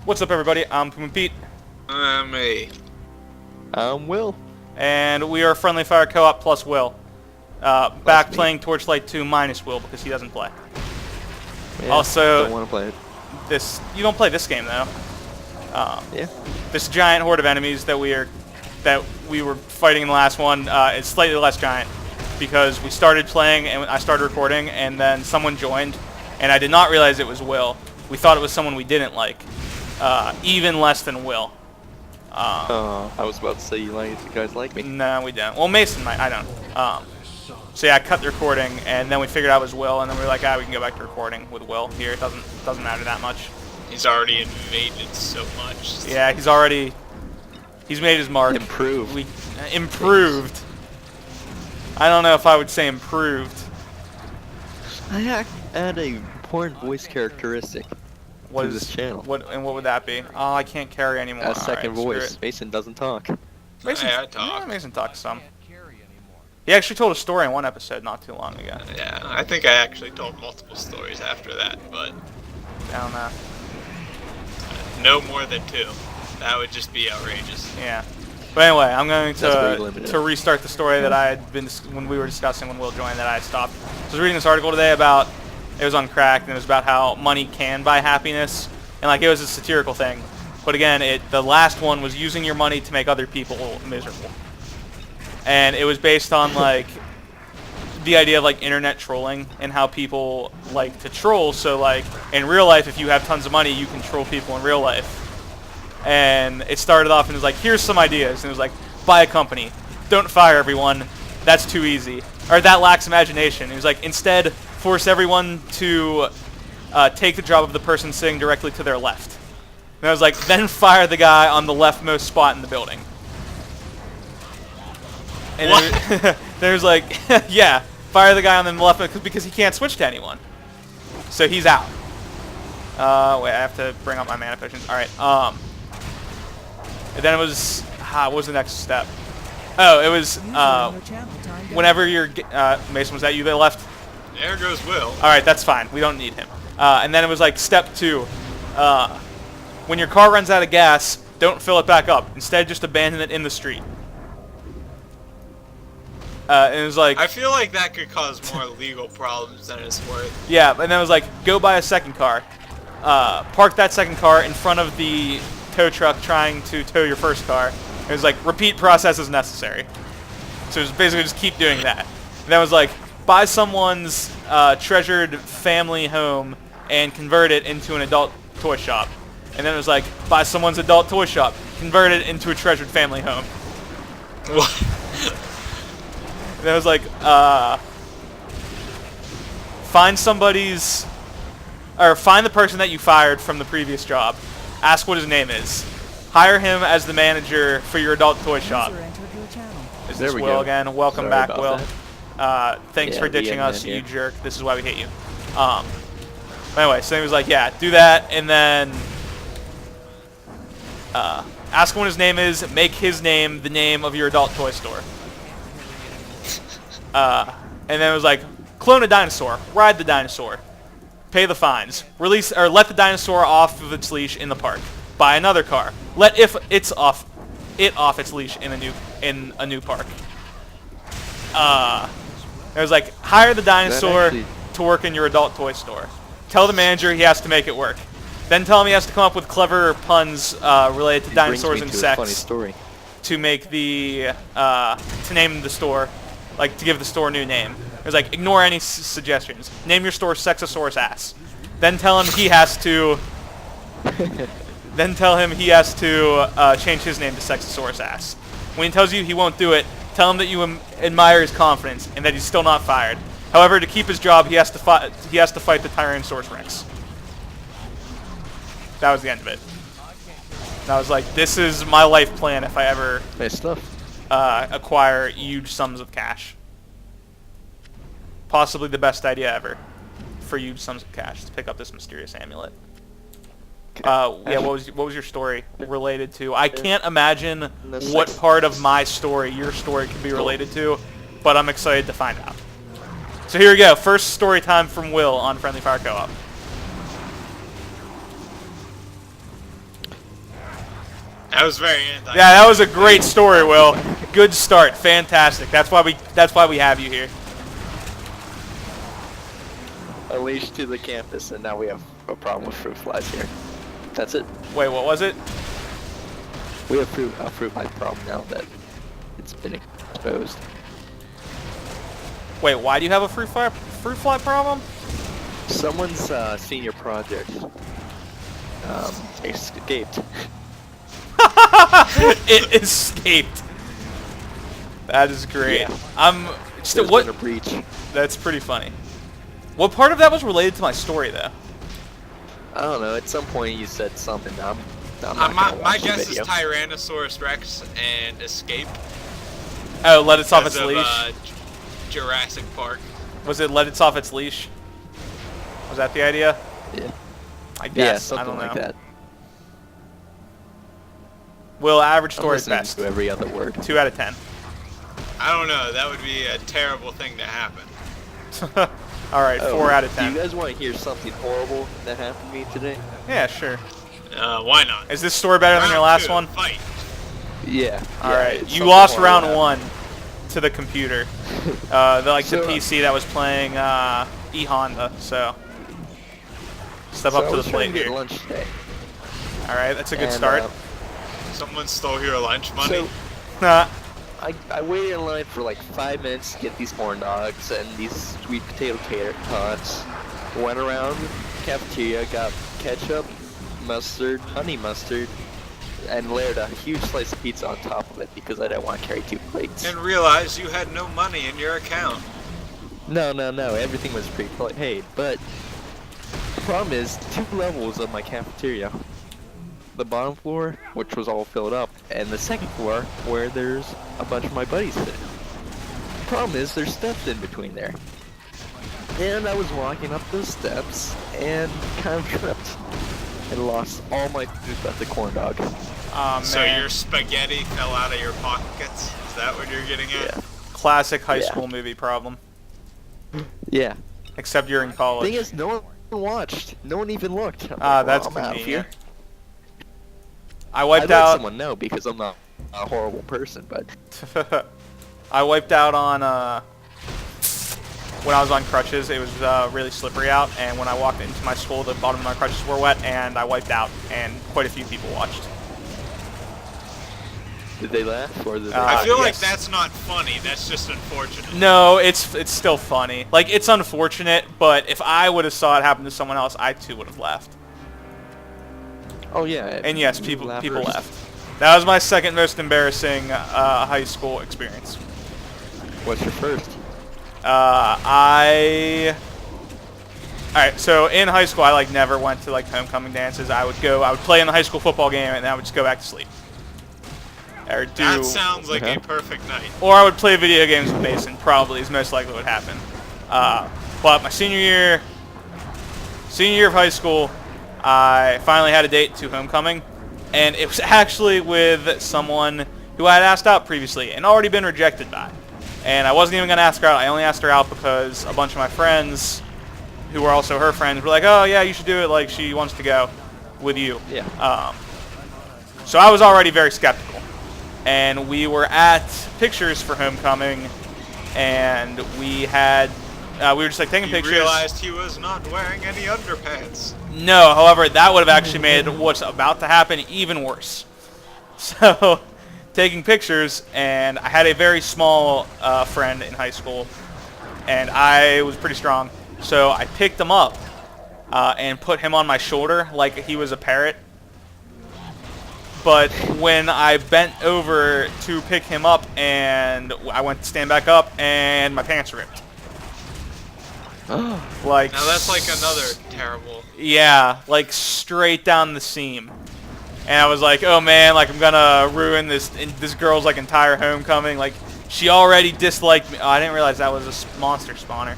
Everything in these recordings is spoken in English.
What's up, everybody? I'm PumaPete. I'm me. I'm Will. And we are Friendly Fire Co-op plus Will. Back me. playing Torchlight II minus Will because he doesn't play. Yeah, Also, don't want to play it. You don't play this game though. Yeah. This giant horde of enemies that we were fighting in the last one is slightly less giant because we started playing and I started recording and then someone joined and I did not realize it was Will. We thought it was someone we didn't like. Even less than Will. I was about to say you guys like me. No, we don't. Well, Mason might. I don't. So yeah, I cut the recording, and then we figured out it was Will, and then we were like, we can go back to recording with Will here. It doesn't matter that much. He's already invaded so much. Yeah, he's made his mark. Improved. Improved. I don't know if I would say improved. I add a important voice characteristic to this channel. What would that be? Oh, I can't carry anymore. A second All right, voice. Mason doesn't talk. Mason, I talk. Yeah, Mason talks some. He actually told a story in one episode not too long ago. Yeah, I think I actually told multiple stories after that, but I don't know. No more than 2. That would just be outrageous. Yeah. But anyway, I'm going That's to restart the story that I had been when we were discussing when Will joined that I had stopped. So I was reading this article today about it was on Cracked and it was about how money can buy happiness and like it was a satirical thing. But again, the last one was using your money to make other people miserable. And it was based on like the idea of like internet trolling and how people like to troll. So like in real life, if you have tons of money, you can troll people in real life. And it started off and it was like, here's some ideas. And it was like, buy a company. Don't fire everyone. That's too easy. Or that lacks imagination. It was like, instead, force everyone to take the job of the person sitting directly to their left. And I was like, then fire the guy on the leftmost spot in the building. And there's like, yeah, fire the guy on the left because he can't switch to anyone. So he's out. Wait, I have to bring up my mana potions. All right. And then it was, what was the next step? Oh, it was whenever you're, Mason, was that you that left? There goes Will. All right, that's fine. We don't need him. And then it was like step 2. When your car runs out of gas, don't fill it back up. Instead, just abandon it in the street. And it was like... I feel like that could cause more legal problems than it's worth. Yeah, and then it was like, go buy a second car. Park that second car in front of the tow truck trying to tow your first car. It was like, repeat process as necessary. So it was basically just keep doing that. And then it was like, buy someone's treasured family home and convert it into an adult toy shop. And then it was like, buy someone's adult toy shop, convert it into a treasured family home. What? And then it was like, find the person that you fired from the previous job. Ask what his name is. Hire him as the manager for your adult toy shop. Is this Will again? Welcome back, Will. Thanks for ditching us, you jerk. This is why we hate you. Anyway, so he was like, yeah, do that, and then ask him what his name is. Make his name the name of your adult toy store. And then it was like, clone a dinosaur, ride the dinosaur, pay the fines, release or let the dinosaur off of its leash in the park, buy another car, let it off its leash in a new park. It was like, hire the dinosaur to work in your adult toy store. Tell the manager he has to make it work. Then tell him he has to come up with clever puns related to dinosaurs and sex. Funny story. To make to name the store. Like, to give the store a new name. It was like, ignore any suggestions. Name your store Sexosaurus Ass. Then tell him he has to... change his name to Sexosaurus Ass. When he tells you he won't do it, tell him that you admire his confidence and that he's still not fired. However, to keep his job, he has to fight the Tyrannosaurus Rex. That was the end of it. And I was like, this is my life plan if I ever... Nice stuff. acquire huge sums of cash. Possibly the best idea ever for huge sums of cash to pick up this mysterious amulet. Yeah, what was your story related to? I can't imagine what part of my story your story could be related to, but I'm excited to find out. So here we go. First story time from Will on Friendly Fire Co-op. That was very anti. Yeah, that was a great story, Will. Good start. Fantastic. That's why we have you here. Unleashed to the campus, and now we have a problem with fruit flies here. That's it. Wait, what was it? We have a fruit fly problem now that it's been exposed. Wait, why do you have a fruit fly problem? Someone's senior project escaped. It escaped. That is great. Yeah. I'm still There's what? been a breach. That's pretty funny. What part of that was related to my story, though? I don't know. At some point, you said something. I'm not gonna My watch the guess is video. Tyrannosaurus Rex and escaped. Oh, let it off its because of, leash. Jurassic Park. Was it let it off its leash? Was that the idea? Yeah. I Yeah, guess. something I don't know. like that. Will, average I'm story is listening best. to every other word. 2 out of 10. I don't know. That would be a terrible thing to happen. All right, 4 out of 10. Do you guys want to hear something horrible that happened to me today? Yeah, sure. Why not? Is this story better than your Round last 2, one? Fight. Yeah. All yeah, right, it's you something lost horrible round happened. 1 to the computer. The So, PC that was playing E Honda. So step up I to the was trying plate to get here. lunch today. All right, that's a good and, start. Someone stole your lunch money. So Nah. I waited in line for like 5 minutes to get these corn dogs and these sweet potato tater tots. Went around the cafeteria, got ketchup, mustard, honey mustard, and layered a huge slice of pizza on top of it because I didn't want to carry 2 plates. And realized you had no money in your account. No, everything was pre-paid, but the problem is 2 levels of my cafeteria. The bottom floor, which was all filled up, and the second floor, where there's a bunch of my buddies sitting. The problem is there's steps in between there. And I was walking up those steps, and kind of tripped, and lost all my food but the corn dog. Oh, man. So your spaghetti fell out of your pockets? Is that what you're getting at? Yeah. Classic high Yeah. school movie problem. Yeah. Except you're in college. Thing is, no one watched. No one even looked. I'm Ah, like, that's well, I'm out of convenient. here. I I wiped let out. someone know because I'm not a horrible person, but I wiped out on when I was on crutches. It was really slippery out, and when I walked into my school, the bottom of my crutches were wet, and I wiped out, and quite a few people watched. did they laugh or did they? I feel like yes. that's not funny. That's just unfortunate. No, it's still funny. Like, it's unfortunate, but if I would have saw it happen to someone else, I too would have laughed. Oh yeah. And yes, you people laughers. left. That was my second most embarrassing high school experience. What's your first? Alright, so in high school, I like never went to like homecoming dances. I would play in the high school football game, and then I would just go back to sleep. Or That sounds like a perfect night. or I would play video games with Mason. Probably is most likely what would happen. But my senior year of high school, I finally had a date to homecoming, and it was actually with someone who I had asked out previously and already been rejected by. And I wasn't even going to ask her out. I only asked her out because a bunch of my friends, who were also her friends, were like, oh yeah, you should do it, like she wants to go with you. Yeah. So I was already very skeptical. And we were at Pictures for homecoming, and we were just like taking You pictures. realized he was not wearing any underpants. No, however, that would have actually made what's about to happen even worse. So, taking pictures, and I had a very small friend in high school, and I was pretty strong. So I picked him up and put him on my shoulder like he was a parrot. But when I bent over to pick him up and I went to stand back up, and my pants ripped. Like, Now that's like another terrible. yeah, like straight down the seam. And I was like, oh man, like I'm gonna ruin this girl's like entire homecoming. Like, she already disliked me. Oh, I didn't realize that was a monster spawner.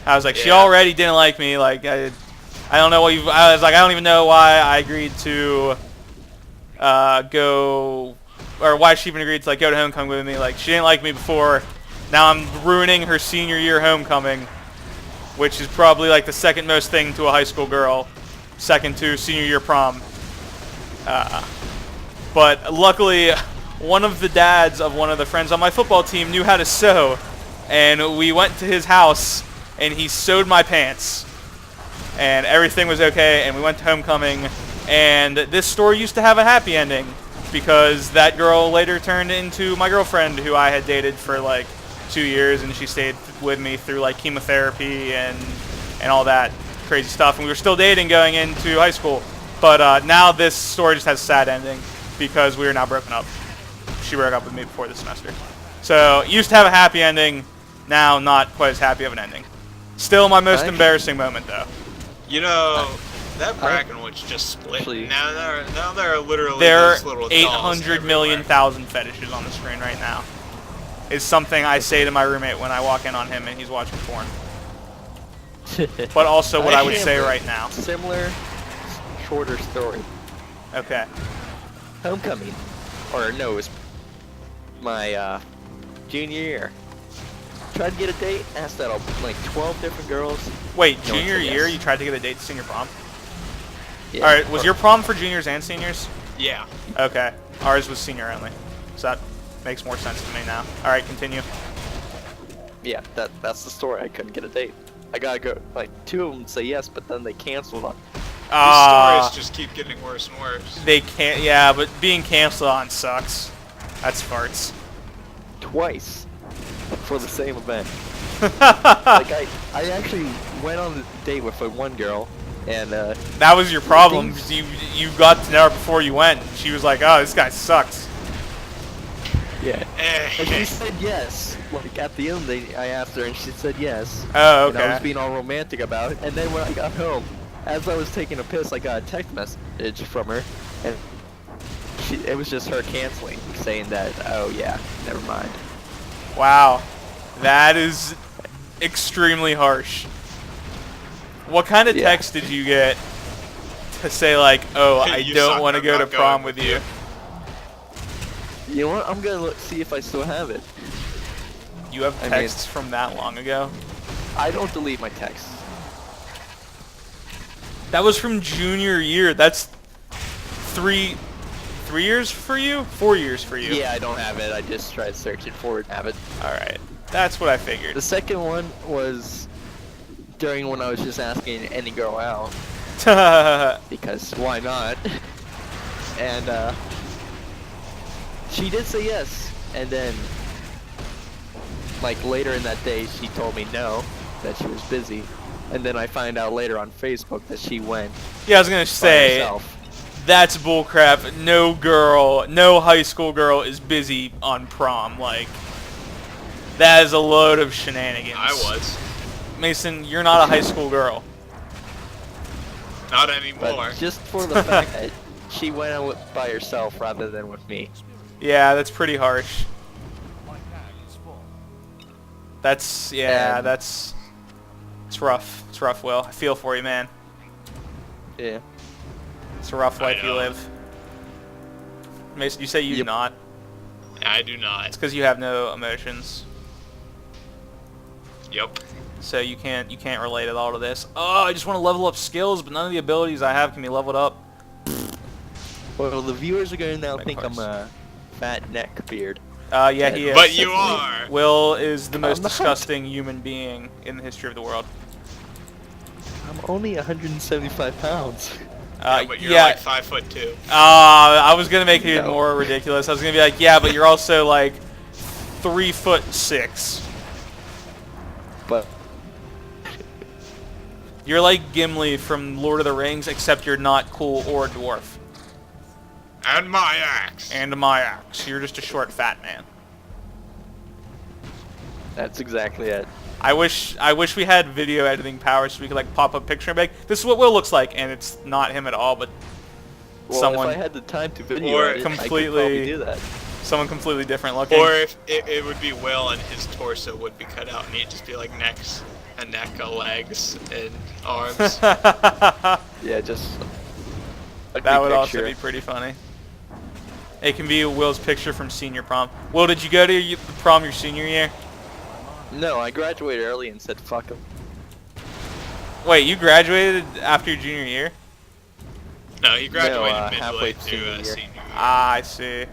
I was like, she Yeah. already didn't like me. Like, I don't know what you. I was like, I don't even know why I agreed to go, or why she even agreed to like go to homecoming with me. Like, she didn't like me before. Now I'm ruining her senior year homecoming, which is probably like the second most thing to a high school girl, second to senior year prom. But luckily, one of the dads of one of the friends on my football team knew how to sew, and we went to his house, and he sewed my pants, and everything was okay, and we went to homecoming, and this story used to have a happy ending, because that girl later turned into my girlfriend, who I had dated for like 2 years, and she stayed with me through like chemotherapy and all that crazy stuff, and we were still dating going into high school. But now this story just has a sad ending because we are now broken up. She broke up with me before the semester. So used to have a happy ending, now not quite as happy of an ending. Still my most embarrassing moment though. You know, that Brackenwood's just split. Actually- Now there are literally There those are little 800 million thousand fetishes on the screen right now. Is something I say to my roommate when I walk in on him and he's watching porn. But also what I would say right now. Similar, shorter story. Okay. Homecoming, or no, it was my junior year. Tried to get a date, asked out like 12 different girls. Wait, No one junior said year yes. you tried to get a date to senior prom? Yeah. Alright, was your prom for juniors and seniors? Yeah. Okay. Ours was senior only. So that makes more sense to me now. Alright, continue. Yeah, that's the story. I couldn't get a date. I gotta go. Like 2 of them say yes, but then they canceled on. These stories just keep getting worse and worse. They can't, yeah, but being canceled on sucks. That's farts. Twice for the same event. Like I actually went on the date with one girl, and That was your problem, because you got to know her before you went. She was like, oh, this guy sucks. yeah, and she said yes. Like at the end, I asked her, and she said yes. Oh, And I was okay. being all romantic about it. And then when I got home, as I was taking a piss, I got a text message from her, and it was just her canceling, saying that, oh yeah, never mind. Wow. That is extremely harsh. What kind of Yeah. text did you get to say like, oh, I You don't suck, want to I'm go to not prom going with with you? You know what? I'm gonna see if I still have it. You have I mean- texts from that long ago? I don't delete my texts. That was from junior year. That's 3 years for you? 4 years for you? Yeah, I don't have it. I just tried searching for it. Have it. Alright. That's what I figured. The second one was during when I was just asking any girl out, because why not? And she did say yes, and then like later in that day she told me no, that she was busy, and then I find out later on Facebook that she went Yeah, I was gonna by say, herself. that's bullcrap. No girl, no high school girl is busy on prom. Like, that is a load of shenanigans. I was. Mason, you're not a high school girl. Not anymore. But just for the fact that she went out by herself rather than with me. Yeah, that's pretty harsh. That's, yeah, And- it's rough. It's rough, Will. I feel for you, man. Yeah. It's a rough I life you know. live. Mason, you say you do Yep. not. I do not. It's because you have no emotions. Yep. So you can't relate at all to this. Oh, I just want to level up skills, but none of the abilities I have can be leveled up. Well, the viewers are going to now Make think I'm parts. a fat neck beard. Yeah, he is. But you are. Will is the most I'm not. disgusting human being in the history of the world. I'm only 175 pounds. But you're like 5'2". I was gonna make it even No. more ridiculous. I was gonna be like, yeah, but you're also like 3'6". But You're like Gimli from Lord of the Rings, except you're not cool or a dwarf. And my axe. And my axe. You're just a short, fat man. that's exactly it. I wish we had video editing powers so we could like pop up a picture and be like, this is what Will looks like, and it's not him at all, but Well, someone if I had the time to video Or edit, I could completely- probably do that. someone completely different looking. Or if it would be Will and his torso would be cut out and he'd just be like a neck, legs, and arms. Yeah, just a That would picture. also be pretty funny. It can be Will's picture from senior prom. Will, did you go to the prom your senior year? No, I graduated early and said fuck him. Wait, you graduated after your junior year? No, he graduated halfway midway to through senior year. senior year. Ah, I see.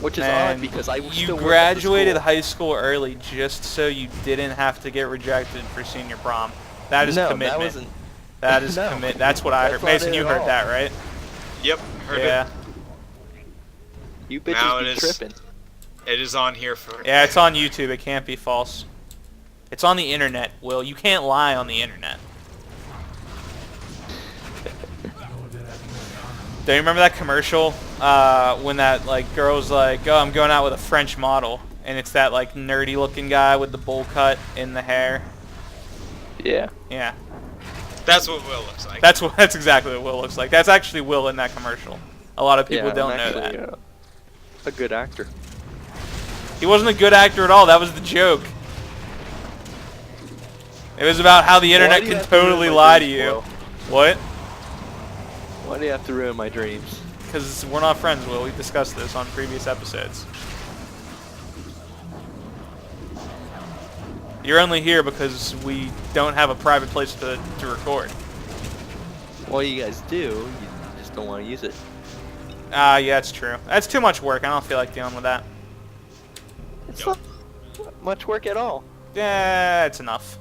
Which is And odd because I you still graduated work at the high school early just so you didn't have to get rejected for senior prom. That is school. No, commitment. that wasn't. That is No. commit. That's what I That's heard. not Mason, it you at heard all. that, right? Yep, heard Yeah. it. You Now bitches it be is. tripping. It is on here for. Yeah, it's on YouTube. It can't be false. It's on the internet, Will. You can't lie on the internet. Do you remember that commercial when that like girl's like, "Oh, I'm going out with a French model," and it's that like nerdy-looking guy with the bowl cut in the hair? Yeah. Yeah, That's what Will looks like. that's exactly what Will looks like. That's actually Will in that commercial. A lot of people Yeah, don't I'm know actually, that. A good actor. He wasn't a good actor at all. That was the joke. It was about how the internet do you can have to ruin totally my lie to dreams, you. Will? What? Why do you have to ruin my dreams? Because we're not friends, Will. We've discussed this on previous episodes. You're only here because we don't have a private place to record. Well, you guys do. You just don't want to use it. Yeah, it's true. That's too much work. I don't feel like dealing with that. It's not much work at all. Yeah, it's enough.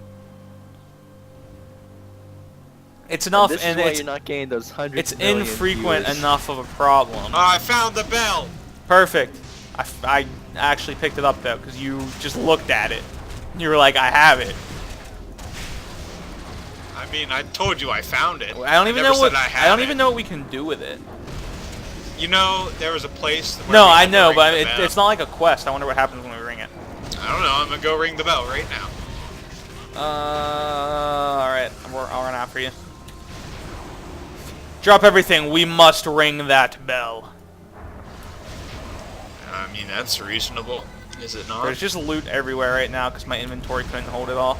It's enough, This and is why it's you're not getting those hundreds. it's infrequent enough of a problem. Oh, I found the bell. Perfect. I actually picked it up though, because you just looked at it. You were like, I have it. I mean, I told you I found it. I don't even never know what said I don't had even it. know what we can do with it. You know, there was a place. Where No, we I had to know, ring but the bell. it's not like a quest. I wonder what happens when we ring it. I don't know. I'm gonna go ring the bell right now. All right, I'll run after you. Drop everything. We must ring that bell. I mean, that's reasonable, is it not? There's just loot everywhere right now because my inventory couldn't hold it all.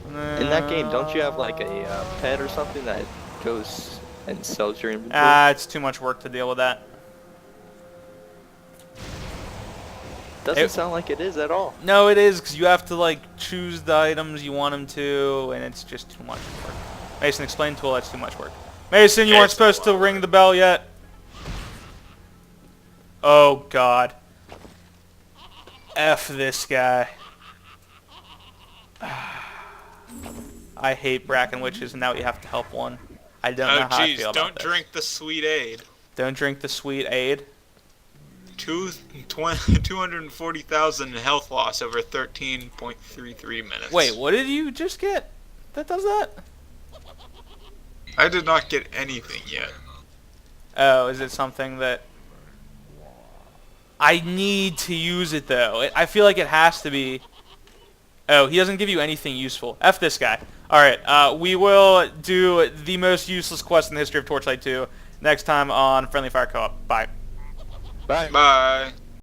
In that game, don't you have like a pet or something that goes and sells your inventory? It's too much work to deal with that. Doesn't sound like it is at all. No, it is, because you have to like choose the items you want them to, and it's just too much work. Mason, explain tool. That's too much work. Mason, you weren't It's supposed to a lot of ring the bell yet. Oh God. F this guy. I hate Bracken witches, and now you have to help one. I don't know Oh, how I jeez, feel don't about this. drink the sweet aid. Don't drink the sweet aid. 240,000 health loss over 13.33 minutes. Wait, what did you just get? That does that? I did not get anything yet. Oh, is it something that... I need to use it, though. I feel like it has to be... Oh, he doesn't give you anything useful. F this guy. Alright, we will do the most useless quest in the history of Torchlight 2 next time on Friendly Fire Co-op. Bye. Bye. Bye.